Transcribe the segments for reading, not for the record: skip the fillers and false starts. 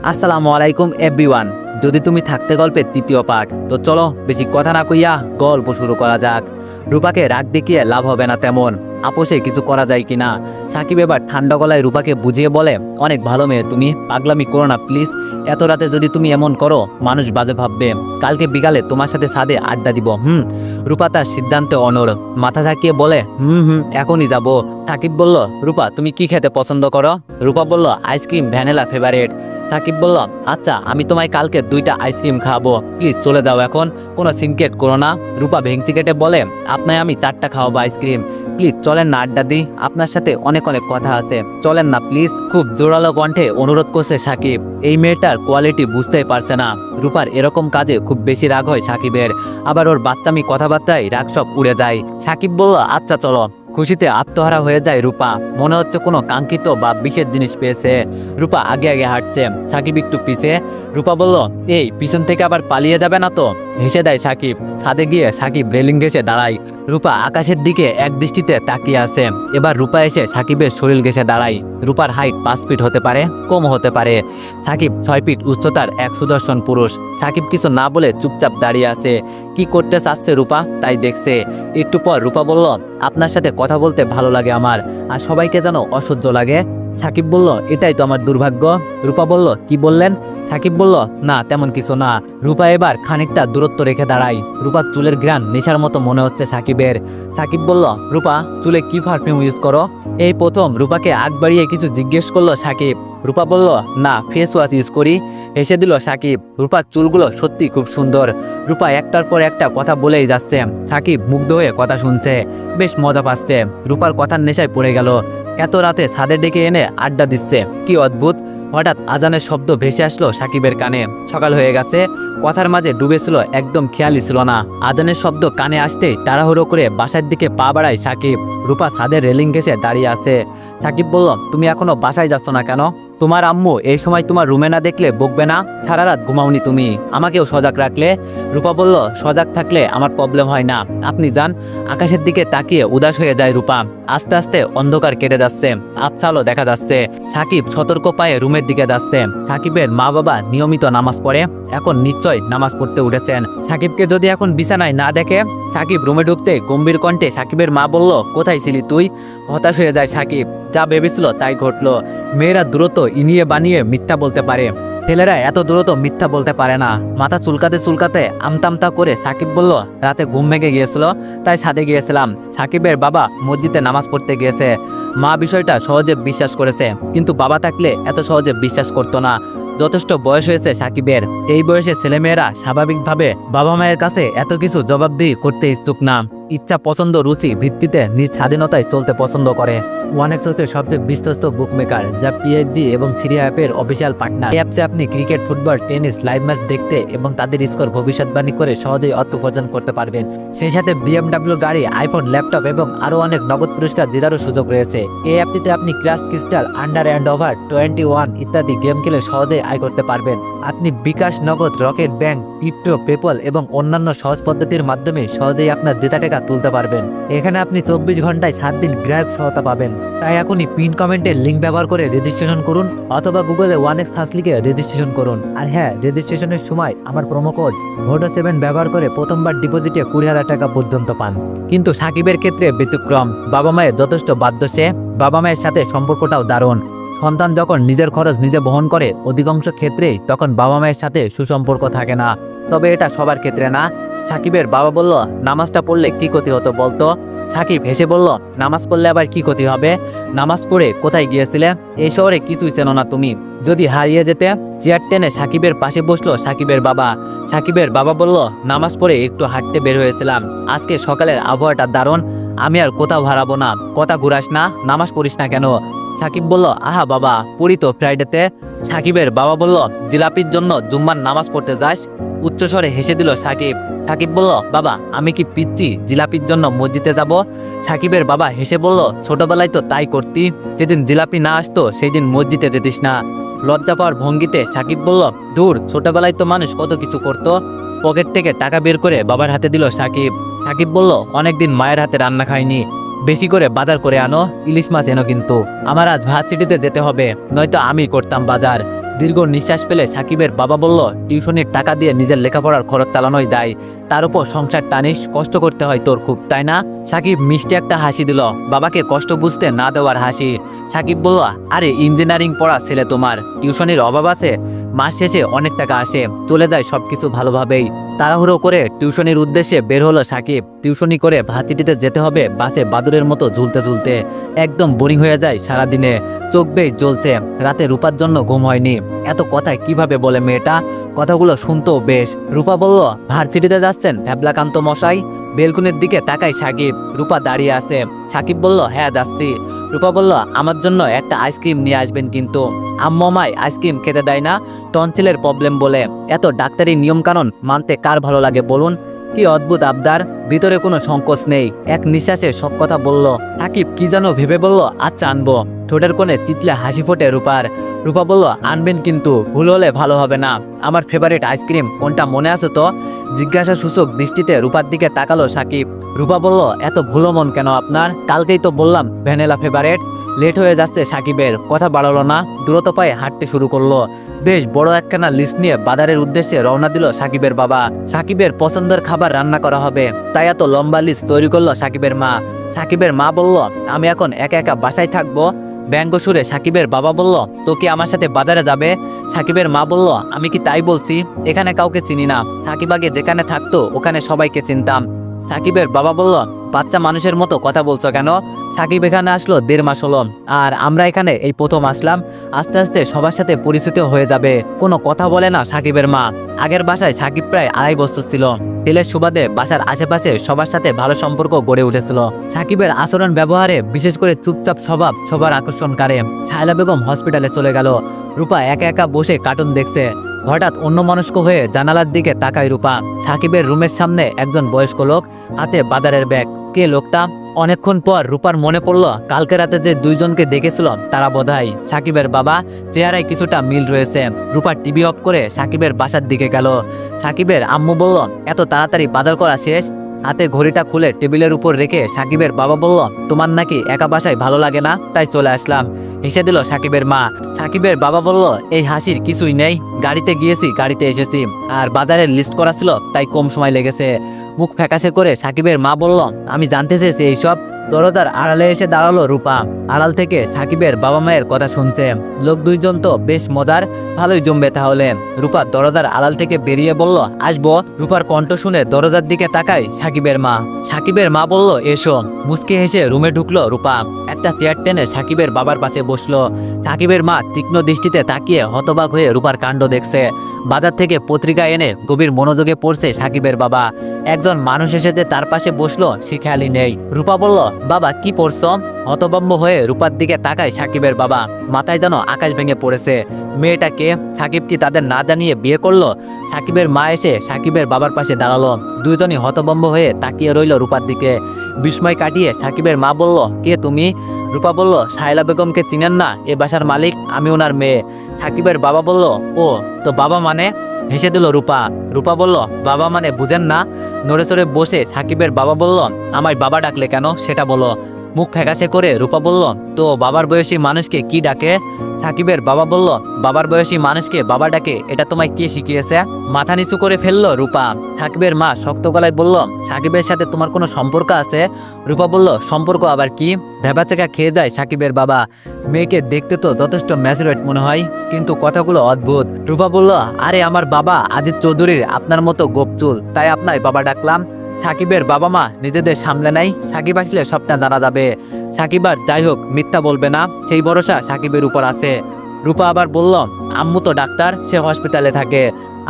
আসসালামু আলাইকুম এভরিওয়ান। যদি তুমি থাকতে গল্পের তৃতীয় পার্ট, তো চলো বেশি কথা না কইয়া গল্প শুরু করা যাক। রূপাকে রাগ দেখিয়ে লাভ হবে না তেমন, আপোষে কিছু করা যায় কিনা। সাকিব এবার ঠান্ডা গলায় রূপাকে বুঝিয়ে বলে, অনেক ভালো মেয়ে তুমি, পাগলামি করো না প্লিজ। এত রাতে যদি তুমি এমন করো মানুষ বাজে ভাববে। কালকে বিকালে তোমার সাথে ছাদে আড্ডা দিব। রূপা তার সিদ্ধান্তে অনড়, মাথা ঝাঁকিয়ে বলে এখনই যাব। সাকিব বলল, রূপা তুমি কি খেতে পছন্দ করো? রূপা বলল, আইসক্রিম, ভ্যানিলা ফেভারিট। সাকিব বলল, আচ্ছা আমি তোমায় কালকে 2টা আইসক্রিম খাওয়াবো, প্লিজ চলে যাও এখন, কোনো সিনক্রেট করো না। রূপা ভেঙচি কেটে বলে, আপনায় আমি 4টা খাওয়াবো আইসক্রিম, প্লিজ চলেন না আড্ডা দিই, আপনার সাথে অনেক অনেক কথা আছে, চলেন না প্লিজ। খুব জোরালো কণ্ঠে অনুরোধ করছে সাকিব। এই মেয়েটার কোয়ালিটি বুঝতেই পারছে না। রূপার এরকম কাজে খুব বেশি রাগ হয় সাকিবের, আবার ওর বাচ্চামি কথাবার্তায় রাগ সব উড়ে যায়। সাকিব বলল, আচ্ছা চলো। খুশিতে আত্মহারা হয়ে যায় রূপা, মনে হচ্ছে কোনো কাঙ্ক্ষিত বা বিশেষ জিনিস পেয়েছে। রূপা আগে আগে হাঁটছে, সাকিব একটু পিছে। রূপা বলল, এই পিছন থেকে আবার পালিয়ে যাবে না তো? হেসে দেয় সাকিব। ছাদে গিয়ে সাকিব রেলিং ঘেঁষে দাঁড়ায়। রূপা আকাশের দিকে এক দৃষ্টিতে তাকিয়ে আছে। এবার রূপা এসে সাকিবের শরীর ঘেঁষে দাঁড়ায়। রূপার হাইট 5 ফিট হতে পারে, কম হতে পারে। সাকিব 6 ফিট উচ্চতার এক সুদর্শন পুরুষ। সাকিব কিছু না বলে চুপচাপ দাঁড়িয়ে আছে। কি করতে চাচ্ছে রূপা তাই দেখছে। একটু পর রূপা বলল, আপনার সাথে কথা বলতে ভালো লাগে আমার, আর সবাইকে যেন অসহ্য লাগে। সাকিব বলল, এটাই তো আমার দুর্ভাগ্য। রূপা বলল, কি বললেন? সাকিব বলল, না তেমন কিছু না। রূপা এবার খানিকটা দূরত্ব রেখে দাঁড়ায়। রূপার চুলের ঘ্রাণ নেশার মতো মনে হচ্ছে সাকিবের। সাকিব বলল, রূপা চুলে কি পারফিউম ইউজ করো? এই প্রথম রূপাকে আগ বাড়িয়ে কিছু জিজ্ঞেস করলো সাকিব। রূপা বলল, না ফেস ওয়াশ ইউজ করি। হেসে দিল সাকিব। রূপার চুলগুলো সত্যি খুব সুন্দর। রূপা একটার পর একটা কথা বলেই যাচ্ছে। সাকিব মুগ্ধ হয়ে কথা শুনছে, বেশ মজা পাচ্ছে। রূপার কথার নেশায় পড়ে গেল। এত রাতে ছাদে ডেকে এনে আড্ডা দিচ্ছে, কি অদ্ভুত। হঠাৎ আজানের শব্দ ভেসে আসলো সাকিবের কানে। সকাল হয়ে গেছে, কথার মাঝে ডুবেছিল, একদম খেয়ালই ছিল না। আজানের শব্দ কানে আসতেই তাড়াহুড়ো করে বাসার দিকে পা বাড়ায় সাকিব। রূপা ছাদের রেলিং ঘেঁষে দাঁড়িয়ে আছে। সাকিব বলল, তুমি এখনো বাসায় যাচ্ছ না কেন? তোমার আম্মু এই সময় তোমার রুমে না দেখলে বকবে না? সারা রাত ঘুমাওনি তুমি, আমাকেও সজাগ রাখলে। রূপা বলল, সজাগ থাকলে আমার প্রবলেম হয় না, আপনি যান। আকাশের দিকে তাকিয়ে উদাস হয়ে যায় রূপা। আস্তে আস্তে অন্ধকার কেটে যাচ্ছে, আবছা আলো দেখা যাচ্ছে। সাকিব সতর্ক পায়ে রুমের দিকে যাচ্ছে। সাকিবের মা বাবা নিয়মিত নামাজ পড়ে, এখন নিশ্চয় নামাজ পড়তে উঠেছেন। সাকিবকে যদি এখন বিছানায় না দেখে। সাকিব রুমে ঢুকতে গম্ভীর কণ্ঠে সাকিবের মা বলল, কোথায় ছিলি তুই? হতাশ হয়ে যায় সাকিব, যা ভেবেছিল তাই ঘটলো। মেয়েরা দ্রুত ইনিয়ে বানিয়ে মিথ্যা বলতে পারে, ছেলেরা এত দ্রুত মিথ্যা বলতে পারে না। মাথা চুলকাতে চুলকাতে আমতামতা করে সাকিব বলল, রাতে ঘুম ভেঙে গিয়েছিল তাই ছাদে গিয়েছিলাম। সাকিবের বাবা মসজিদে নামাজ পড়তে গিয়েছে। মা বিষয়টা সহজে বিশ্বাস করেছে, কিন্তু বাবা থাকলে এত সহজে বিশ্বাস করতো না। যথেষ্ট বয়স হয়েছে সাকিবের। এই বয়সে ছেলেমেয়েরা স্বাভাবিকভাবে বাবা মায়ের কাছে এত কিছু জবাবদিহি করতে ইচ্ছুক না। ইচ্ছা, পছন্দ, রুচি ভিত্তিতে নিজ স্বাধীনতায় চলতে পছন্দ করে। ওয়ানেক্স হচ্ছে সবচেয়ে বিশ্বস্ত বুকমেকার, যা পিএইচডি এবং সিরিয়া অ্যাপের অফিসিয়াল পার্টনার। এই অ্যাপসে আপনি cricket, football, tennis live match দেখতে এবং তাদের স্কোর ভবিষ্যৎবাণী করে সহজেই অর্থ উপার্জন করতে পারবেন। সেই সাথে বিএমডব্লিউ গাড়ি, আইফোন, ল্যাপটপ এবং আরও অনেক নগদ পুরস্কার জেতারও সুযোগ রয়েছে। এই অ্যাপটিতে আপনি crash crystal, under and over 21 ইত্যাদি গেম খেলে সহজেই আয় করতে পারবেন। আপনি বিকাশ, নগদ, রকেট ব্যাংক, ক্রিপ্টো, পেপল এবং অন্যান্য সহজ পদ্ধতির মাধ্যমে সহজেই আপনার জেতা টাকা তুলতে পারবেন। এখানে আপনি 24 ঘন্টায় 7 দিন গ্রাহক সহায়তা পাবেন। তাই এখনই পিন কমেন্টের লিঙ্ক ব্যবহার করে রেজিস্ট্রেশন করুন, অথবা গুগলে ওয়ানেক্স সার্চ লিখে রেজিস্ট্রেশন করুন। আর হ্যাঁ, রেজিস্ট্রেশনের সময় আমার প্রোমো কোড VODO7 ব্যবহার করে প্রথমবার ডিপোজিটে 20,000 টাকা পর্যন্ত পান। কিন্তু সাকিবের ক্ষেত্রে ব্যতিক্রম। বাবা মায়ের যথেষ্ট বাধ্য সে। বাবা মায়ের সাথে সম্পর্কটাও দারুণ। সন্তান যখন নিজের খরচ নিজে বহন করে অধিকাংশ ক্ষেত্রেই তখন বাবা মায়ের সাথে সুসম্পর্ক থাকে না। তবে এটা সবার ক্ষেত্রে না। সাকিবের বাবা বলল, নামাজটা পড়লে কি ক্ষতি হতো বলতো? সাকিব হেসে বলল, নামাজ পড়লে আবার কি ক্ষতি হবে? নামাজ পড়ে কোথায় গিয়েছিলে? এই শহরে কিছুই চেনো না তুমি, যদি হারিয়ে যেতে। চেয়ার টেনে সাকিবের পাশে বসলো সাকিবের বাবা। সাকিবের বাবা বলল, নামাজ পড়ে একটু হাঁটতে বের হয়েছিলাম, আজকে সকালের আবহাওয়াটা দারুণ, আমি আর কোথাও হারাবো না। কথা ঘুরাস না, নামাজ পড়িস না কেন? সাকিব বলল, আহা বাবা, পড়ি তো ফ্রাইডেতে। সাকিবের বাবা বলল, জিলাপির জন্য জুম্মার নামাজ পড়তে যাস? উচ্চস্বরে হেসে দিল সাকিব। সাকিব বলল, বাবা আমি কি পিচ্ছি জিলাপির জন্য মসজিদে যাব? সাকিবের বাবা হেসে বলল, ছোটবেলায় তো তাই করতি, যেদিন জিলাপি না আসতো সেই দিন মসজিদে যেতিস না। লজ্জা পাওয়ার ভঙ্গিতে সাকিব বলল, দূর, ছোটবেলায় তো মানুষ কত কিছু করতো। পকেট থেকে টাকা বের করে বাবার হাতে দিল সাকিব। সাকিব বলল, অনেকদিন মায়ের হাতে রান্না খাইনি, বেশি করে বাজার করে আনো, ইলিশ মাছ এনো কিন্তু। আমার আজ ভার্সিটিতে যেতে হবে, নয়তো আমি করতাম বাজার। দীর্ঘ নিঃশ্বাস পেলে সাকিবের বাবা বলল, টিউশনির টাকা দিয়ে নিজের লেখাপড়ার খরচ চালানোই দায়, তার উপর সংসার টানিস, কষ্ট করতে হয় তোর খুব, তাই না? সাকিব মিষ্টি একটা হাসি দিল, বাবাকে কষ্ট বুঝতে না দেওয়ার হাসি। সাকিব বলল, আরে ইঞ্জিনিয়ারিং পড়া ছেলে তোমার, টিউশনির অভাব আছে? মাস শেষে অনেক টাকা আসে, চলে যায় সবকিছু ভালোভাবেই। তাড়াহুড়ো করে টিউশনির উদ্দেশ্যে বের হলো সাকিব। টিউশনি করে ভার্সিটিতে যেতে হবে বাসে বাদুরের মতো ঝুলতে ঝুলতে, একদম বোরিং হয়ে যায় সারাদিনে, চোখ বেশ জ্বলছে, রাতে রূপার জন্য ঘুম হয়নি। এত কথায় কিভাবে বলে মেয়েটা, কথাগুলো শুনতেও বেশ। রূপা বলল, ভার্সিটিতে যাচ্ছেন ভ্যাবলাকান্ত মশাই? বেলকুনির দিকে তাকাই সাকিব, রূপা দাঁড়িয়ে আছে। সাকিব বলল, হ্যাঁ যাচ্ছি। রূপা বলল, আমার জন্য একটা আইসক্রিম নিয়ে আসবেন কিন্তু, আম্মু আমায় আইসক্রিম খেতে দেয় না, টনসিলের প্রবলেম বলে। এত ডাক্তারি নিয়মকানুন মানতে কার ভালো লাগে বলুন? কি অদ্ভুত আবদার, ভিতরে কোনো সংকোচ নেই, এক নিঃশ্বাসে সব কথা বলল। সাকিব কি যেন ভেবে বলল, আচ্ছা আনবো। ঠোঁটের কোণে তিতলে হাসি ফোটে রূপার। রূপা বলল, আনবেন কিন্তু ভুল হলে ভালো হবে না, আমার ফেভারিট আইসক্রিম কোনটা মনে আছে তো? জিজ্ঞাসা সূচক দৃষ্টিতে রূপার দিকে তাকালো সাকিব। রূপা বলল, এত ভুলো মন কেন আপনার? কালকেই তো বললাম ভ্যানিলা ফেভারিট। লেট হয়ে যাচ্ছে সাকিবের, কথা বাড়ালো না, দ্রুত পায়ে হাঁটতে শুরু করলো। বেশ বড় একখানা লিস্ট নিয়ে বাজারের উদ্দেশ্যে রওনা দিল সাকিবের বাবা। সাকিবের পছন্দের খাবার রান্না করা হবে, তাই এত লম্বা লিস্ট তৈরি করলো সাকিবের মা। সাকিবের মা বলল, আমি এখন একা একা বাসায় থাকবো। ব্যঙ্গ সুরে সাকিবের বাবা বলল, তো কি আমার সাথে বাজারে যাবে? সাকিবের মা বলল, আমি কি তাই বলছি? এখানে কাউকে চিনি না, সাকিব আগে যেখানে থাকতো ওখানে সবাইকে চিনতাম। সাকিবের বাবা বলল, বাচ্চা মানুষের মতো কথা বলছো কেন? সাকিব এখানে আসলো 1.5 মাস হলো, আর আমরা এখানে এই প্রথম আসলাম, আস্তে আস্তে সবার সাথে পরিচিত হয়ে যাবে। কোনো কথা বলে না সাকিবের মা। আগের বাসায় সাকিব প্রায় 2.5 বছর ছিল, তেলের সুবাদে বাসার আশেপাশে সবার সাথে ভালো সম্পর্ক গড়ে উঠেছিল। সাকিবের আচরণ ব্যবহারে, বিশেষ করে চুপচাপ স্বভাব সবার আকর্ষণ করে। ছায়লা বেগম হসপিটালে চলে গেল। রূপা একা একা বসে কার্টুন দেখছে। হঠাৎ অন্যমনস্ক হয়ে জানালার দিকে তাকায় রূপা। সাকিবের রুমের সামনে একজন বয়স্ক লোক, হাতে বাজারের ব্যাগ। কে লোকটা? অনেকক্ষণ পর রূপার মনে পড়ল, কালকে রাতে যে দুইজনকে দেখেছিল তারা বোধহয় সাকিবের বাবা। চেহারায় কিছুটা মিল রয়েছে। রূপা টিভি অফ করে সাকিবের বাসার দিকে গেল। সাকিবের আম্মু বলল, এত তাড়াতাড়ি বাজার করা শেষ? হাতে ঘড়িটা খুলে টেবিলের উপর রেখে সাকিবের বাবা বলল, তোমার নাকি একা বাসায় ভালো লাগে না, তাই চলে আসলাম। হেসে দিল সাকিবের মা। সাকিবের বাবা বলল, এই হাসির কিছুই নেই, গাড়িতে গিয়েছি, গাড়িতে এসেছি, আর বাজারের লিস্ট করা ছিল তাই কম সময় লেগেছে। মুখ ফ্যাকাশে করে সাকিবের মা বলল, আমি জানতে চেয়েছি এইসব। দরজার আড়ালে এসে দাঁড়ালো রূপা। আড়াল থেকে সাকিবের বাবা মায়ের কথা শুনছে। লোক দুইজন তো বেশ মজার, ভালোই জমবে তাহলে। রূপা দরজার আড়াল থেকে বেরিয়ে বলল, আসবো। রূপার কণ্ঠ শুনে দরজার দিকে তাকায় সাকিবের মা। সাকিবের মা বলল, এসো। মুচকি হেসে রুমে ঢুকলো রূপা। একটা চেয়ার টেনে সাকিবের বাবার পাশে বসলো। সাকিবের মা তীক্ষ্ণ দৃষ্টিতে তাকিয়ে হতবাক হয়ে রূপার কাণ্ড দেখছে। বাজার থেকে পত্রিকা এনে গভীর মনোযোগে পড়ছে সাকিবের বাবা। একজন মানুষ এসে তার পাশে বসলো সে খেয়ালই নেই। রূপা বলল, বাবা কি পড়ছো? হতভম্ব হয়ে রূপার দিকে তাকায় সাকিবের বাবা। মাথায় যেন আকাশ ভেঙে পড়েছে। মেয়েটাকে সাকিব কি তাদের না জানিয়ে বিয়ে করলো? সাকিবের মা এসে সাকিবের বাবার পাশে দাঁড়ালো। দুইজনই হতভম্ব হয়ে তাকিয়ে রইল রূপার দিকে। বিস্ময় কাটিয়ে সাকিবের মা বলল, কে তুমি? রূপা বলল, শায়লা বেগমকে চিনেন না? এ বাসার মালিক, আমি ওনার মেয়ে। সাকিবের বাবা বলল, ও তো বাবা মানে? হেসে দিল রূপা। রূপা বলল, বাবা মানে বুঝেন না? নড়ে চড়ে বসে সাকিবের বাবা বলল, আমায় বাবা ডাকলে কেন সেটা বলো। মুখ ফ্যাকাশে করে রূপা বলল, তো বাবার বয়সী মানুষকে কি ডাকে? সাকিবের বাবা বলল, বাবার বয়সী মানুষকে বাবা ডাকে, এটা তোমায় কে শিখিয়েছে? মাথা নিচু করে ফেললো রূপা। সাকিবের মা শক্ত গলায় বলল, সাকিবের সাথে তোমার কোনো সম্পর্ক আছে? রূপা বলল, সম্পর্ক আবার কি? ভেবাচেকা খেয়ে যায় সাকিবের বাবা। মেয়েকে দেখতে তো যথেষ্ট ম্যাচুরেট মনে হয়, কিন্তু কথাগুলো অদ্ভুত। রূপা বলল, আরে আমার বাবা আজিজ চৌধুরীর আপনার মতো গোপচুল, তাই আপনার বাবা ডাকলাম। সাকিবের বাবা মা নিজেদের সামলে নাই, সাকিব আসলে সবটা জানা যাবে। সাকিব আর যাই হোক মিথ্যা বলবে না, সেই ভরসা সাকিবের উপর আছে। রূপা আবার বলল, আম্মু তো ডাক্তার, সে হসপিটালে থাকে।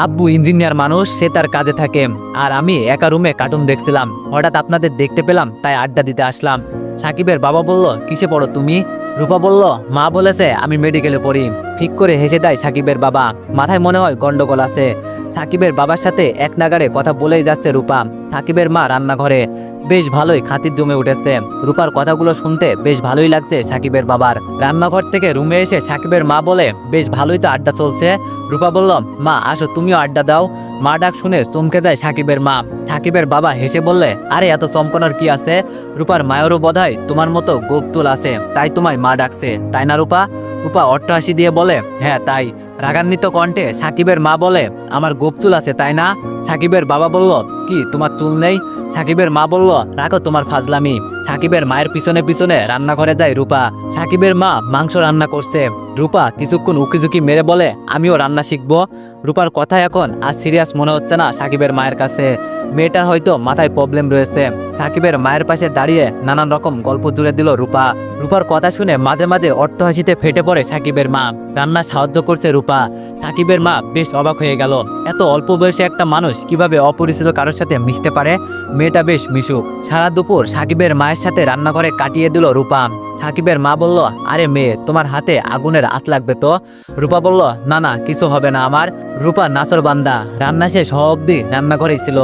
আব্বু ইঞ্জিনিয়ার মানুষ, সে তার কাজে থাকে। আর আমি একা রুমে কার্টুন দেখছিলাম, হঠাৎ আপনাদের দেখতে পেলাম, তাই আড্ডা দিতে আসলাম। সাকিবের বাবা বলল, কিসে পড়ো তুমি? রূপা বলল, মা বলেছে আমি মেডিকেলে পড়ি। ঠিক করে হেসে দেয় সাকিবের বাবা। মাথায় মনে হয় গন্ডগোল আছে। সাকিবের বাবার সাথে এক নাগাড়ে কথা বলেই যাচ্ছে রূপা। সাকিবের মা রান্নাঘরে। বেশ ভালোই খাতির জমে উঠেছে। রূপার কথাগুলো শুনতে বেশ ভালোই লাগছে সাকিবের বাবার। রান্নাঘর থেকে রুমে এসে সাকিবের মা বলে, বেশ ভালোই তো আড্ডা চলছে। রূপা বলল, মা আসো তুমিও আড্ডা দাও। মা ডাক শুনে চমকে যায় সাকিবের মা। সাকিবের বাবা হেসে বললে, আরে এত চমকানোর কি আছে? রূপার মায়েরও বোধহয় তোমার মতো গোপতুল আছে, তাই তোমায় মা ডাকছে, তাই না রূপা? রূপা অট্টহাসি দিয়ে বলে, হ্যাঁ তাই। রাগান্বিত কণ্ঠে সাকিবের মা বলে, আমার গোপ চুল আছে তাই না? সাকিবের বাবা বলল, কি তোমার চুল নেই? সাকিবের মা বলল, রাখো তোমার ফাজলামি। সাকিবের মায়ের পিছনে পিছনে রান্নাঘরে যায় রূপা। সাকিবের মা মাংস রান্না করছে। রূপা কিছুক্ষণ উকিঝুঁকি মেরে বলে, আমিও রান্না শিখবো। রূপার কথা এখন আর সিরিয়াস মনে হচ্ছে না সাকিবের মায়ের কাছে। মেয়েটার হয়তো মাথায় প্রবলেম রয়েছে। সাকিবের মায়ের পাশে দাঁড়িয়ে নানান রকম গল্প জুড়ে দিল রূপা। রূপার কথা শুনে মাঝে মাঝে অট্টহাসিতে ফেটে পড়ে সাকিবের মা। রান্না সাহায্য করছে রূপা। সাকিবের মা বেশ অবাক হয়ে গেল। এত অল্প বয়সে একটা মানুষ কিভাবে অপরিচিত কারোর সাথে মিশতে পারে? মেয়েটা বেশ মিশুক। সারা দুপুর সাকিবের মায়ের সাথে রান্নাঘরে কাটিয়ে দিল রূপা। সাকিবের মা বলল, আরে মেয়ে, তোমার হাতে আগুনের আঁচ লাগবে তো। রূপা বলল, না না, কিছু হবে না আমার। রূপা নাচর বান্দা, রান্না শেষ হওয়া অব্দি রান্নাঘরেই ছিল।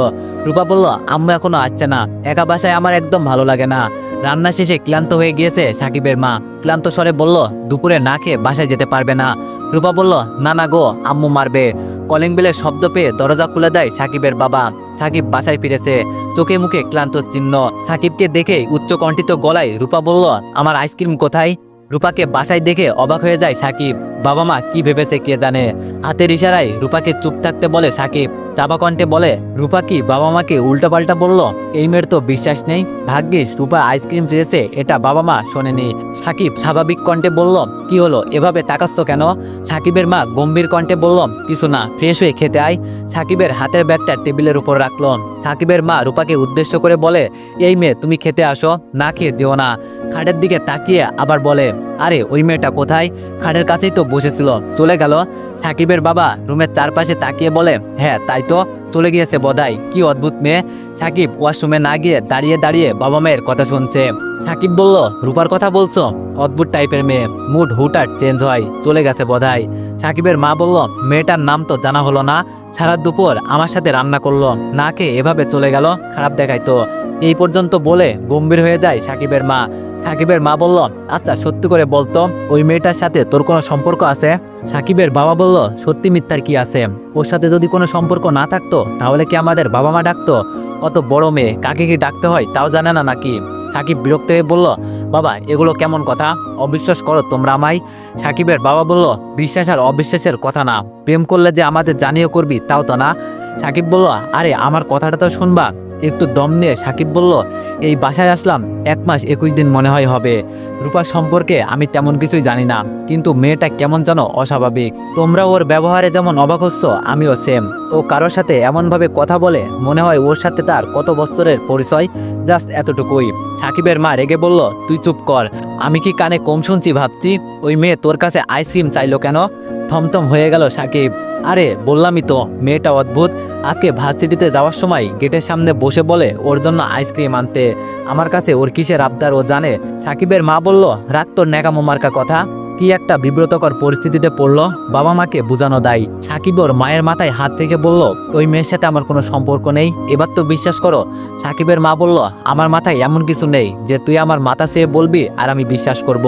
রূপা বলল, আম্মু এখনো আসছে না, একা বাসায় আমার একদম ভালো লাগে না। রান্না শেষে ক্লান্ত হয়ে গিয়েছে সাকিবের মা। ক্লান্ত স্বরে বলল, দুপুরে না খেয়ে বাসায় যেতে পারবে না। রূপা বলল, না না গো, আম্মু মারবে। কলিং বেলের শব্দ পেয়ে দরজা খুলে দেয় সাকিবের বাবা। সাকিব বাসায় ফিরেছে, চোখে মুখে ক্লান্ত চিহ্ন। সাকিবকে দেখে উচ্চকণ্ঠিত গলায় রূপা বলল, আমার আইসক্রিম কোথায়? রূপাকে বাসায় দেখে অবাক হয়ে যায় সাকিব। বাবা মা কি ভেবেছে কে জানে। হাতের ইশারায় রূপাকে চুপ থাকতে বলে সাকিব। চাপা কণ্ঠে বলে, রূপা কি বাবা মাকে উল্টাপাল্টা বলল? এই মেয়ের তো বিশ্বাস নেই। ভাগ্যিস রূপা আইসক্রিম চেয়েছে, এটা বাবা মা শোনেনি। সাকিব স্বাভাবিক কণ্ঠে বলল, কি হলো, এভাবে তাকাচ্ছ কেন? সাকিবের মা গম্ভীর কণ্ঠে বলল, কিছু না, ফ্রেশ হয়ে খেতে আয়। সাকিবের হাতের ব্যাগটা টেবিলের উপর রাখলো। সাকিবের মা রূপাকে উদ্দেশ্য করে বলে, এই মেয়ে, তুমি খেতে আসো, না খেয়ে দিও না। খাটের দিকে তাকিয়ে আবার বলে, আরে ওই মেয়েটা কোথায়? খাটের কাছেই তো বসেছিল, চলে গেল। সাকিবের বাবা রুমের চারপাশে তাকিয়ে বলে, হ্যাঁ তাই তো, চলে গিয়েছে বোধহয়। কি অদ্ভুত মেয়ে। সাকিব ওয়াশরুমে না গিয়ে দাঁড়িয়ে দাঁড়িয়ে বাবা মায়ের কথা শুনছে। সাকিব বলল, রূপার কথা বলছো? অদ্ভুত টাইপের মেয়ে, মুড হুটহাট চেঞ্জ হয়, চলে গেছে বোধহয়। সাকিবের মা বলল, মেয়েটার নাম তো জানা হলো না। সারা দুপুর আমার সাথে রান্না করলো, না খেয়ে এভাবে চলে গেল, খারাপ দেখায় তো। এই পর্যন্ত বলে গম্ভীর হয়ে যায় সাকিবের মা। সাকিবের মা বলল, আচ্ছা সত্যি করে বলতো, ওই মেয়েটার সাথে তোর কোনো সম্পর্ক আছে? সাকিবের বাবা বলল, সত্যি মিথ্যার কি আছে? ওর সাথে যদি কোনো সম্পর্ক না থাকতো তাহলে কি আমাদের বাবা মা ডাকতো? অত বড় মেয়ে, কাকে কি ডাকতে হয় তাও জানে না নাকি? সাকিব বিরক্ত হয়ে বলল, বাবা এগুলো কেমন কথা? অবিশ্বাস করো তোমরা আমায়? সাকিবের বাবা বলল, বিশ্বাস আর অবিশ্বাসের কথা না, প্রেম করলে যে আমাদের জানিয়ে করবি তাও তো না। সাকিব বলল, আরে আমার কথাটা তো শুনবা। একটু দম নিয়ে সাকিব বলল, এই বাসায় আসলাম 1 মাস 21 দিন মনে হয় হবে। রূপা সম্পর্কে আমি তেমন কিছুই জানি না, কিন্তু মেয়েটা কেমন যেন অস্বাভাবিক। তোমরা ওর ব্যবহারে যেমন অবাক হচ্ছ, আমিও সেম। ও কারোর সাথে এমনভাবে কথা বলে, মনে হয় ওর সাথে তার কত বছরের পরিচয়। জাস্ট এতটুকুই। সাকিবের মা রেগে বলল, তুই চুপ কর, আমি কি কানে কম শুনছি ভাবছি? ওই মেয়ে তোর কাছে আইসক্রিম চাইলো কেন? থমথম হয়ে গেল সাকিব। আরে বললামই তো, মেয়েটা অদ্ভুত। আজকে ভার্সিটিতে যাওয়ার সময় গেটের সামনে বসে বলে ওর জন্য আইসক্রিম আনতে। আমার কাছে ওর কিসের আবদার ও জানে। সাকিবের মা বলল, রাখ তোর ন্যাকামো মার্কা কথা। কি একটা বিব্রতকর পরিস্থিতিতে পড়লো, বাবা মাকে বোঝানো দায়। সাকিব ওর মায়ের মাথায় হাত থেকে বলল, ওই মেয়ের সাথে আমার কোনো সম্পর্ক নেই, এবার তো বিশ্বাস করো। সাকিবের মা বলল, আমার মাথায় এমন কিছু নেই যে তুই আমার মাথা চেয়ে বলবি আর আমি বিশ্বাস করব।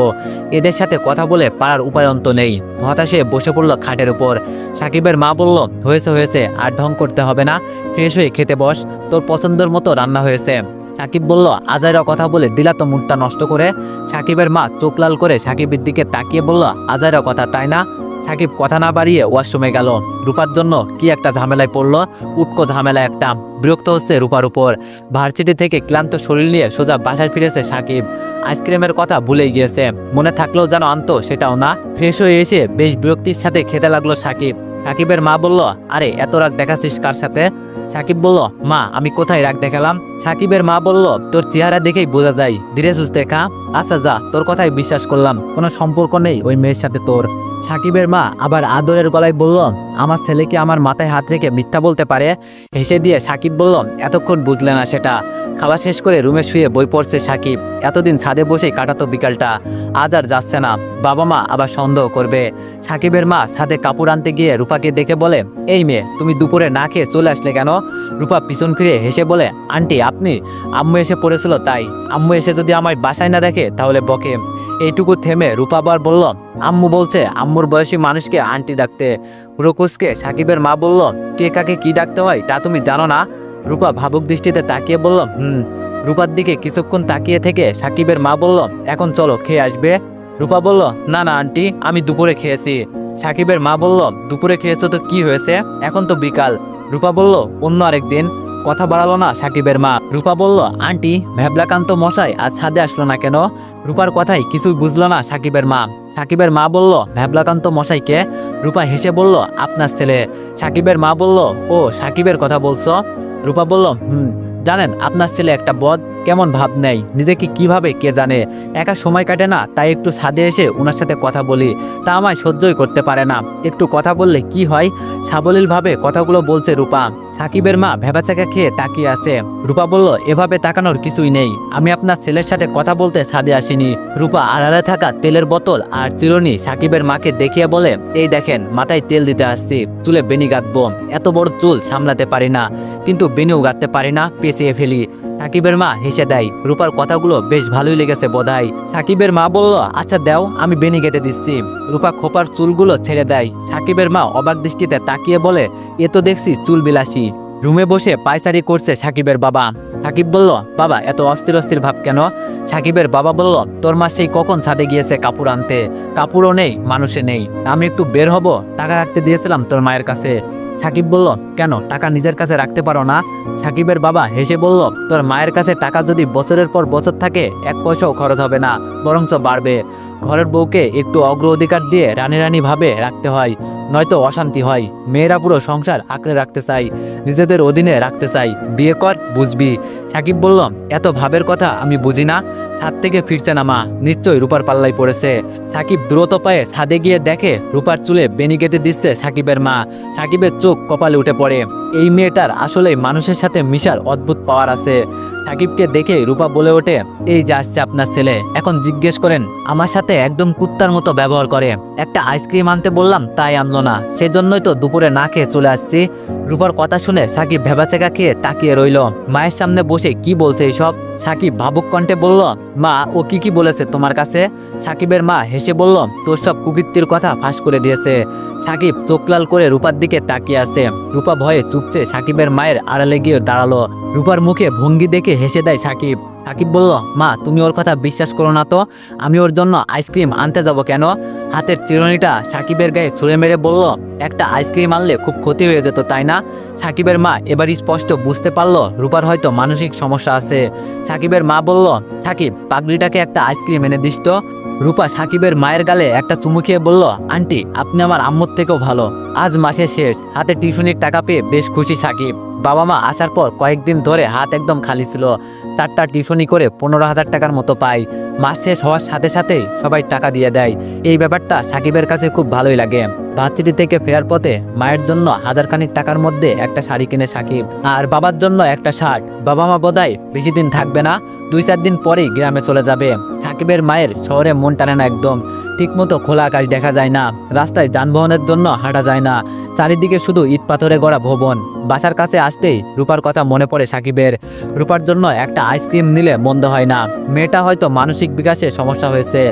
এদের সাথে কথা বলে পারার উপায়ন্ত নেই। হতাশে বসে পড়ল খাটের উপর। সাকিবের মা বলল, হয়েছে হয়েছে, আর ঢং করতে হবে না, ফ্রেশ হয়ে খেতে বস, তোর পছন্দের মতো রান্না হয়েছে। সাকিব বলল, আজাইরা কথা বলে দিলা তো মুডটা নষ্ট করে। সাকিবের মা চোখ লাল করে সাকিবের দিকে তাকিয়ে বলল, আজাইরা কথা তাই না? সাকিব কথা না বাড়িয়ে ওয়াশরুমে গেল। রূপার জন্য কি একটা ঝামেলায় পড়লো, উটকো ঝামেলা একটা। বিরক্ত হচ্ছে রূপার উপর। ভার্সিটি থেকে ক্লান্ত শরীর নিয়ে সোজা বাসায় ফিরেছে সাকিব। আইসক্রিমের কথা ভুলেই গিয়েছে, মনে থাকলেও যেন আনতো সেটাও না। ফ্রেশ হয়ে এসে বেশ বিরক্তির সাথে খেতে লাগলো সাকিব। সাকিবের মা বলল, আরে এত রাগ দেখাচ্ছিস কার সাথে? সাকিব বলল, মা আমি কোথায় রাগ দেখালাম? সাকিবের মা বলল, তোর চেহারা দেখেই বোঝা যায়, ধীরে সুস্থে খা। আচ্ছা যা, তোর কথাই বিশ্বাস করলাম, কোনো সম্পর্ক নেই ওই মেয়ের সাথে তোর। সাকিবের মা আবার আদরের গলায় বলল, আমার ছেলেকে আমার মাথায় হাত রেখে মিথ্যা বলতে পারে? হেসে দিয়ে সাকিব বলল, এতক্ষণ বুঝলে না সেটা। খাওয়া শেষ করে রুমে শুয়ে বই পড়ছে সাকিব। এতদিন ছাদে বসেই কাটাতো বিকালটা, আজ আর যাচ্ছে না, বাবা মা আবার সন্দেহ করবে। সাকিবের মা ছাদে কাপড় আনতে গিয়ে রূপাকে দেখে বলে, এই মেয়ে, তুমি দুপুরে না খেয়ে চলে আসলে কেন? রূপা পিছন ফিরে হেসে বলে, আন্টি আপনি? আম্মু এসে পড়েছিল তাই। আম্মু এসে যদি আমার বাসায় না দেখে তাহলে বকে। এইটুকু থেমে রূপা আবার বলল, আম্মু বলছে আম্মুর বয়সী মানুষকে আন্টি ডাকতে। রুকুসকে সাকিবের মা বলল, কে কাকে কি ডাকতে হয় তা তুমি জানো না? রূপা ভাবুক দৃষ্টিতে তাকিয়ে বলল, রূপার দিকে কিছুক্ষণ তাকিয়ে থেকে সাকিবের মা বলল, এখন চলো খেয়ে আসবে। রূপা বলল, না না আন্টি, আমি দুপুরে খেয়েছি। সাকিবের মা বলল, দুপুরে খেয়েছো তো কি হয়েছে, এখন তো বিকাল। রূপা বলল, অন্য আরেকদিন। কথা বাড়ালো না সাকিবের মা। রূপা বলল, আন্টি ভ্যাবলাকান্ত মশাই আজ ছাদে আসলো না কেন? রূপার কথাই কিছুই বুঝলো না সাকিবের মা। সাকিবের মা বলল, ভ্যাবলাকান্ত মশাইকে? রূপা হেসে বলল, আপনার ছেলে। সাকিবের মা বলল, ও সাকিবের কথা বলছো? রূপা বলল, জানেন আপনার ছেলে একটা বদ, কেমন ভাব নেই, নিজেকে কিভাবে কে জানে। একা সময় কাটে না, তাই একটু ছাদে এসে ওনার সাথে কথা বলি। তা আমায় সহ্যই করতে পারে না, একটু কথা বললে কি হয়। সাবলীলভাবে কথাগুলো বলছে রূপা। সাকিবের মা ভেবাচাকা খেয়ে তাকিয়ে আছে। রূপা বলল, এভাবে তাকানোর কিছুই নেই, আমি আপনার ছেলের সাথে কথা বলতে ছাদে আসিনি। রূপা আড়ালে থাকা তেলের বোতল আর চিরুনি সাকিবের মাকে দেখিয়ে বলে, এই দেখেন মাথায় তেল দিতে আসছি, চুলে বেনি গাঁথবো। এত বড় চুল সামলাতে পারি না, কিন্তু বেনিও গাঁথতে পারি না, পেঁচিয়ে ফেলি। সাকিবের মা হেসে দেয়। রূপার কথাগুলো বেশ ভালোই লেগেছে বোধহয়। সাকিবের মা বলল, আচ্ছা দাও, আমি বেনি কেটে দিচ্ছি। রূপা খোপার চুলগুলো ছেড়ে দেয়। সাকিবের মা অবাক দৃষ্টিতে তাকিয়ে বলে, এ তো দেখছি চুল বিলাসী। রুমে বসে পায়চারি করছে সাকিবের বাবা। সাকিব বলল, বাবা এত অস্থির অস্থির ভাব কেন? সাকিবের বাবা বলল, তোর মা সেই কখন ছাদে গিয়েছে কাপড় আনতে, কাপড়ও নেই, মানুষে নেই। আমি একটু বের হব, টাকা রাখতে দিয়েছিলাম তোর মায়ের কাছে। সাকিব বলল, কেন টাকা নিজের কাছে রাখতে পারো না? সাকিবের বাবা হেসে বলল, তোর মায়ের কাছে টাকা যদি বছরের পর বছর থাকে, এক পয়সাও খরচ হবে না, বরঞ্চ বাড়বে। ঘরের বউকে একটু অগ্রাধিকার দিয়ে রানী রানী ভাবে রাখতে হয়, নয়তো অশান্তি হয়। মেয়েরা পুরো সংসার আঁকড়ে রাখতে চাই, নিজেদের অধীনে রাখতে চাই। বিয়ে কর, বুঝবি। সাকিব বলল, এত ভাবের কথা আমি বুঝি না। ছাদ থেকে ফিরছে না মা, নিশ্চয়ই রূপার পাল্লাই পড়েছে। সাকিব দ্রুত পায়ে ছাদে গিয়ে দেখে রূপার চুলে বেনি কেটে দিচ্ছে সাকিবের মা। সাকিবের চোখ কপালে উঠে পড়ে। এই মেয়েটার আসলেই মানুষের সাথে মিশার অদ্ভুত পাওয়ার আছে। সাকিবকে দেখে রূপা বলে ওঠে, এই যে আসছে আপনার ছেলে, এখন জিজ্ঞেস করেন। আমার সাথে একদম কুত্তার মতো ব্যবহার করে। একটা আইসক্রিম আনতে বললাম, তাই আনলো না, সেজন্যই তো দুপুরে না খেয়ে চলে আসছি। রূপার কথা শুনে সাকিব ভেবাচেকা খেয়ে তাকিয়ে রইল। মায়ের সামনে বসে কি বলছে এসব? সাকিব ভাবুক কণ্ঠে বলল, মা ও কি বলেছে তোমার কাছে? সাকিবের মা হেসে বলল, তোর সব কুকীর্তির কথা ফাঁস করে দিয়েছে। সাকিব চোখ লাল করে রূপার দিকে তাকিয়ে আছে। রূপা ভয়ে চুপচে সাকিবের মায়ের আড়ালে গিয়ে দাঁড়ালো। রূপার মুখে ভঙ্গি দেখে হেসে দেয় সাকিব। সাকিব বলল, মা তুমি ওর কথা বিশ্বাস করো না তো? আমি ওর জন্য আইসক্রিম আনতে যাব কেন? হাতের চিরুনিটা সাকিবের গায়ে ছুঁড়ে মেরে বলল, একটা আইসক্রিম আনলে খুব ক্ষতি হয়ে যেত, তাই না? সাকিবের মা এবার স্পষ্ট বুঝতে পারলো রূপার হয়তো মানসিক সমস্যা আছে। সাকিবের মা বলল, সাকিব পাগড়িটাকে একটা আইসক্রিম এনে দিস তো। রূপা সাকিবের মায়ের গালে একটা চুমু খেয়ে বলল, আন্টি আপনি আমার আম্মুর থেকেও ভালো। আজ মাসের শেষ, হাতে টিউশনির টাকা পেয়ে বেশ খুশি সাকিব। বাবা মা আসার পর কয়েকদিন ধরে হাত একদম খালি ছিল। তারটা টিউশনি করে 15,000 টাকার মতো পাই। মাস শেষ হওয়ার সাথে সাথেই সবাই টাকা দিয়ে দেয়। এই ব্যাপারটা সাকিবের কাছে খুব ভালোই লাগে। ভার্সিটি থেকে ফেরার পথে মায়ের জন্য 1000 খানিক টাকার মধ্যে একটা শাড়ি কিনে সাকিব, আর বাবার জন্য একটা শার্ট। বাবা মা বোধহয় বেশি দিন থাকবে না, 2-4 দিন পরেই গ্রামে চলে যাবে। সাকিবের মায়ের শহরে মন টানে না একদম। ঠিকমতো খোলা আকাশ দেখা যায় না, রাস্তায় যানবাহনের জন্য হাঁটা যায় না, চারিদিকে শুধু ইট পাথরে গড়া ভবন। বাসার কাছে আসতেই রূপার কথা মনে পড়ে সাকিবের। রূপার জন্য একটা আইসক্রিম নিলে মন্দ হয় না। মেয়েটা হয়তো মানসিক বিকাশে সমস্যা হয়েছে,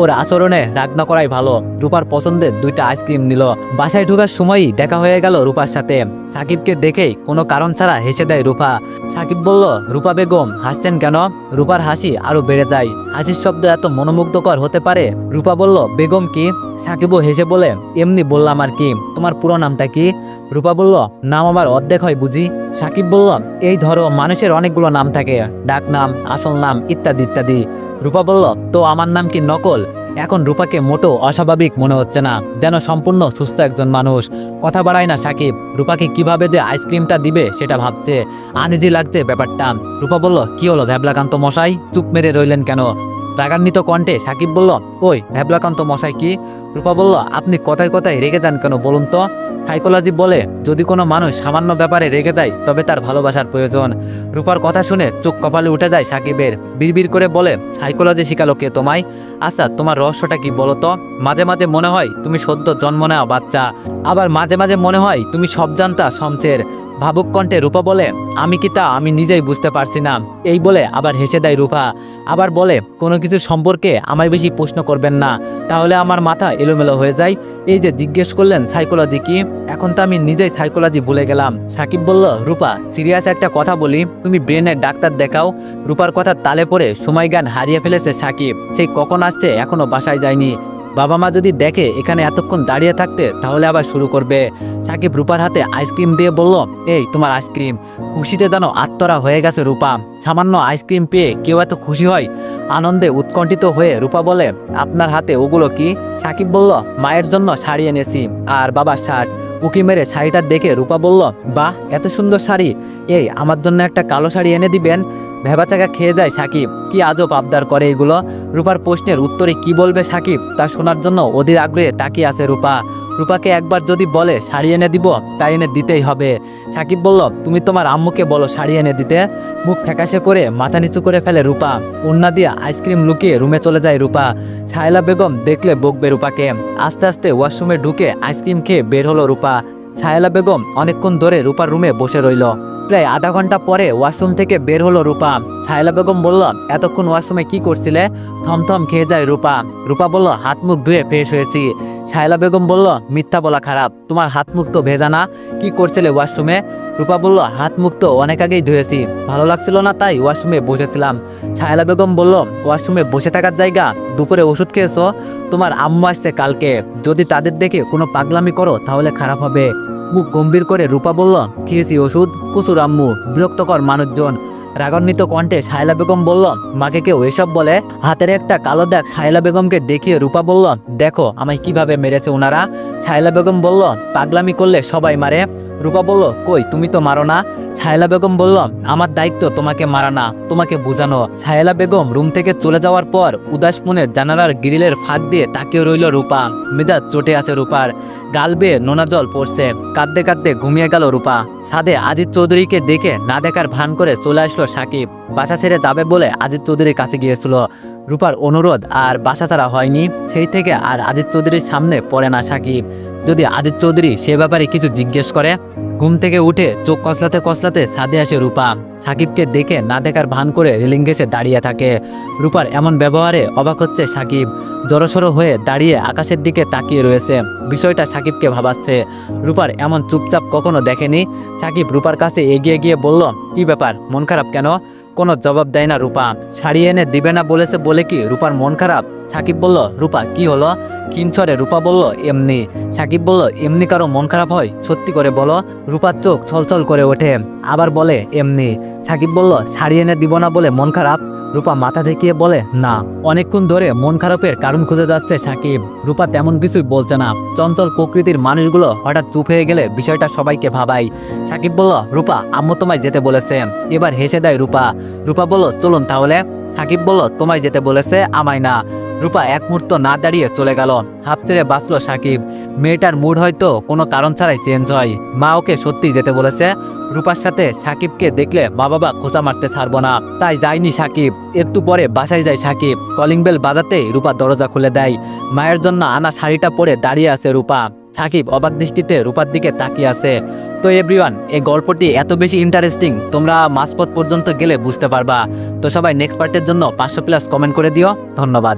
ওর আচরণে রাগ না করাই ভালো। রূপার পছন্দের 2টা আইসক্রিম নিল। বাসায় ঢোকার সময়ই দেখা হয়ে গেল রূপার সাথে। সাকিবকে দেখেই কোনো কারণ ছাড়া হেসে দেয় রূপা। সাকিব বলল, রূপা বেগম হাসছেন কেন? রূপার হাসি আরো বেড়ে যায়। হাসির শব্দ এত মনোমুগ্ধকর হতে পারে? রূপা বলল, বেগম কি? সাকিবও হেসে বলে, এমনি বললাম আর কি, তোমার পুরো নামটা কি? রূপা বলল, নাম আমার অর্ধেক হয় বুঝি? সাকিব বলল, এই ধরো মানুষের অনেকগুলো নাম থাকে, ডাক নাম, আসল নাম ইত্যাদি ইত্যাদি। রূপা বলল, তো আমার নাম কি নকল? এখন রূপাকে মোটো অস্বাভাবিক মনে হচ্ছে না, যেন সম্পূর্ণ সুস্থ একজন মানুষ। কথা বাড়ায় না সাকিব। রূপাকে কিভাবে যে আইসক্রিমটা দিবে সেটা ভাবছে। আনইজি লাগছে ব্যাপারটা। রূপা বলল, কি হলো ভ্যাবলাকান্ত মশাই, চুপ মেরে রইলেন কেন? রাগান্বিত কণ্ঠে সাকিব বলল, ওই ভ্যাবলাকান্ত মশাই কি? রূপা বলল, আপনি কথায় কথায় রেগে যান কেন বলুন তো? সাইকোলজি বলে, যদি কোনো মানুষ সামান্য ব্যাপারে রেগে যায় তবে তার ভালোবাসার প্রয়োজন। রূপার কথা শুনে চোখ কপালে উঠে যায় সাকিবের। বিড়বিড় করে বলে, সাইকোলজি শিখালো কে তোমায়? আচ্ছা তোমার রহস্যটা কি বলো তো? মাঝে মাঝে মনে হয় তুমি সদ্য জন্ম নেওয়া বাচ্চা, আবার মাঝে মাঝে মনে হয় তুমি সব জানতা শমশের। ভাবুক কণ্ঠে রূপা বলে, আমি কি তা আমি নিজেই বুঝতে পারছি না। এই বলে আবার হেসে দেয় রূপা। আবার বলে, কোনো কিছু সম্পর্কে আমায় বেশি প্রশ্ন করবেন না, তাহলে আমার মাথা এলোমেলো হয়ে যায়। এই যে জিজ্ঞেস করলেন সাইকোলজি কি, এখন তো আমি নিজেই সাইকোলজি ভুলে গেলাম। সাকিব বলল, রূপা সিরিয়াস একটা কথা বলি, তুমি ব্রেনের ডাক্তার দেখাও। রূপার কথা তালে পড়ে সময় জ্ঞান হারিয়ে ফেলেছে সাকিব। সেই কখন আসছে এখনো বাসায় যায়নি। বাবা মা যদি দেখে এখানে এতক্ষণ দাঁড়িয়ে থাকতে তাহলে আবার শুরু করবে। সাকিব রূপার হাতে আইসক্রিম দিয়ে বলল, এই তোমার আইসক্রিম। খুশিতে যেন আত্মরা হয়ে গেছে রূপা। সামান্য আইসক্রিম পেয়ে কেউ এত খুশি হয়? আনন্দে উৎকণ্ঠিত হয়ে রূপা বলে, আপনার হাতে ওগুলো কি? সাকিব বলল, মায়ের জন্য শাড়ি এনেছি আর বাবার শার্ট। উকি মেরে শাড়িটা দেখে রূপা বলল, বাহ, এত সুন্দর শাড়ি। এই আমার জন্য একটা কালো শাড়ি এনে দিবেন? ভেবাচাকা খেয়ে যায় সাকিব। কি আজব আবদার করে এগুলো। রূপার প্রশ্নের উত্তরে কি বলবে সাকিব তা শোনার জন্য অধীর আগ্রহে তাকিয়ে আছে রূপা। রূপাকে একবার যদি বলে শাড়ি এনে দিব, তাই এনে দিতেই হবে। সাকিব বলল, তুমি তোমার আম্মুকে বলো শাড়ি এনে দিতে। মুখ ফ্যাকাশে করে মাথা নিচু করে ফেলে রূপা। ওড়না দিয়ে আইসক্রিম লুকিয়ে রুমে চলে যায় রূপা। সাহেলা বেগম দেখলে বকবে রূপাকে। আস্তে আস্তে ওয়াশরুমে ঢুকে আইসক্রিম খেয়ে বের হলো রূপা। সাহেলা বেগম অনেকক্ষণ ধরে রূপার রুমে বসে রইল। প্রায় আধা ঘন্টা পরে ওয়াশরুম থেকে বের হলো রূপা। সাহেলা বেগম বলল, এতক্ষণ ওয়াশরুমে কি করছিলে? থমথম খেয়ে যায় রূপা। রূপা বলল, হাত মুখ ধুয়ে ফ্রেশ হয়েছি। সাহেলা বেগম বলল, মিথ্যা বলা খারাপ, তোমার হাত মুখ তো ভেজা না। কি করছিলে ওয়াশরুমে? রূপা বলল, হাত মুখ তো অনেক আগেই ধুয়েছি, ভালো লাগছিল না তাই ওয়াশরুমে বসেছিলাম। সাহেলা বেগম বলল, ওয়াশরুমে বসে থাকার জায়গা? দুপুরে ওষুধ খেয়েছো? তোমার আম্মু আসছে কালকে, যদি তাদের দেখে কোনো পাগলামি করো তাহলে খারাপ হবে। মুখ গম্ভীর করে রূপা বলল, খেয়েছি ওষুধ, কুসুর আম্মু, বিরক্তকর মানুষজন। রাগান্বিত কণ্ঠে সাহেলা বেগম বলল, মাকে কেউ এসব বলে? হাতের একটা কালো দাগ সাহেলা বেগমকে দেখিয়ে রূপা বলল, দেখো আমায় কিভাবে মেরেছে ওনারা। সাহেলা বেগম বলল, পাগলামি করলে সবাই মারে। রূপা বলল, কই তুমি তো মারো না। সাহেলা বেগম বলল, আমার দায়িত্ব তোমাকে মারা না, তোমাকে বোঝানো। সাহেলা বেগম রুম থেকে চলে যাওয়ার পর উদাস মনে জানালার গ্রিলের ফাঁক দিয়ে তাকিয়ে রইল রূপা। মেজাজ চটে আছে রূপার, গাল বেয়ে নোনা জল পড়ছে। কাঁদতে কাঁদতে ঘুমিয়ে গেল রূপা। ছাদে আজিজ চৌধুরীকে দেখে না দেখার ভান করে চলে আসলো সাকিব। বাসা ছেড়ে যাবে বলে আজিজ চৌধুরীর কাছে গিয়েছিল। রূপার অনুরোধ আর বাসা ছাড়া হয়নি, সেই থেকে আর আজিজ চৌধুরীর সামনে পড়ে না সাকিব। যদি আজিজ চৌধুরী সে ব্যাপারে কিছু জিজ্ঞেস করে। ঘুম থেকে উঠে চোখ কসলাতে কসলাতে ছাদে আসে রূপা। সাকিবকে দেখে না দেখার ভান করে রেলিং ঘেঁষে দাঁড়িয়ে থাকে। রূপার এমন ব্যবহারে অবাক হচ্ছে সাকিব। জড়সড় হয়ে দাঁড়িয়ে আকাশের দিকে তাকিয়ে রয়েছে। বিষয়টা সাকিবকে ভাবাচ্ছে। রূপার এমন চুপচাপ কখনো দেখেনি। সাকিব রূপার কাছে এগিয়ে গিয়ে বলল, কি ব্যাপার, মন খারাপ কেন? কোনো জবাব দেয় না রূপা। শাড়ি এনে দিবে না বলেছে বলে কি রূপার মন খারাপ? সাকিব বলল, রূপা কি হলো? কিঞ্চরে রূপা বলল, এমনি। সাকিব বলল, এমনি কারো মন খারাপ হয়? সত্যি করে বলো। রূপার চোখ ছলছল করে ওঠে, আবার বলে, এমনি। সাকিব বলল, শাড়ি এনে দিব না বলে মন খারাপ? রূপা মাথা ঝেঁকিয়ে বলে, না। অনেকক্ষণ ধরে মন খারাপের কারণ খুঁজে যাচ্ছে সাকিব। রূপা তেমন কিছুই বলছে না। চঞ্চল প্রকৃতির মানুষগুলো হঠাৎ চুপ হয়ে গেলে বিষয়টা সবাইকে ভাবায়। সাকিব বলল, রূপা আম্মু তোমায় যেতে বলেছে। এবার হেসে দেয় রূপা। রূপা বলল, চলুন তাহলে। সাকিব বলল, তোমায় যেতে বলেছে, আমায় না। রূপা এক মুহূর্ত না দাঁড়িয়ে চলে গেল। হাফ ছেড়ে বাঁচল সাকিব। মেয়েটার মুড হয়তো কোনো কারণ ছাড়াই চেঞ্জ হয়। মা ওকে সত্যিই যেতে বলেছে। রূপার সাথে সাকিবকে দেখলে মা বাবা খোঁচা মারতে ছাড়বো না, তাই যায়নি সাকিব। একটু পরে বাসায় যায় সাকিব। কলিং বেল বাজাতেই রূপা দরজা খুলে দেয়। মায়ের জন্য আনা শাড়িটা পরে দাঁড়িয়ে আছে রূপা। সাকিব অবাক দৃষ্টিতে রূপার দিকে তাকিয়ে আছে। তো এভরিওয়ান, এই গল্পটি এত বেশি ইন্টারেস্টিং, তোমরা মাঝপথ পর্যন্ত গেলে বুঝতে পারবা। তো সবাই নেক্সট পার্টের জন্য 500+ কমেন্ট করে দিও। ধন্যবাদ।